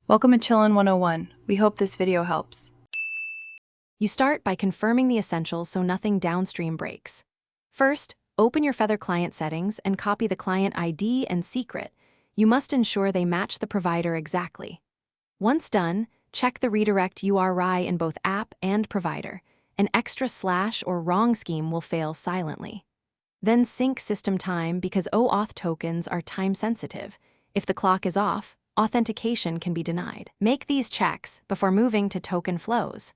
Welcome to Chillin' 101. We hope this video helps. You start by confirming the essentials so nothing downstream breaks. First, open your Feather client settings and copy the client ID and secret. You must ensure they match the provider exactly. Once done, check the redirect URI in both app and provider. An extra slash or wrong scheme will fail silently. Then sync system time because Oauth tokens are time-sensitive. If the clock is off, authentication can be denied. Make these checks before moving to token flows.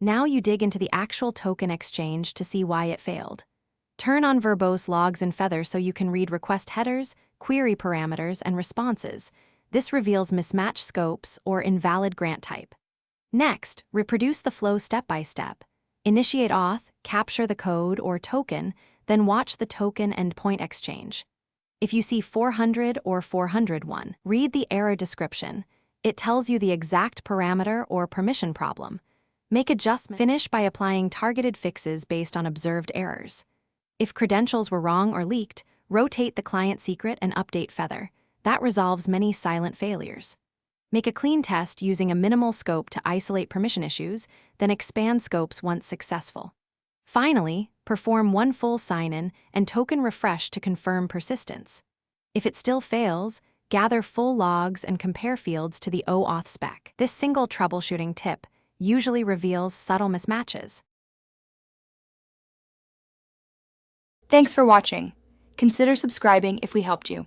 Now you dig into the actual token exchange to see why it failed. Turn on verbose logs in Feather so you can read request headers, query parameters, and responses. This reveals mismatched scopes or invalid grant type. Next, reproduce the flow step by step. Initiate auth, capture the code or token, then watch the token endpoint exchange. If you see 400 or 401, read the error description. It tells you the exact parameter or permission problem. Make adjustments. Finish by applying targeted fixes based on observed errors. If credentials were wrong or leaked, rotate the client secret and update Feather. That resolves many silent failures. Make a clean test using a minimal scope to isolate permission issues, then expand scopes once successful. Finally, perform one full sign-in and token refresh to confirm persistence. If it still fails, gather full logs and compare fields to the Oauth spec. This single troubleshooting tip usually reveals subtle mismatches. Thanks for watching. Consider subscribing if we helped you.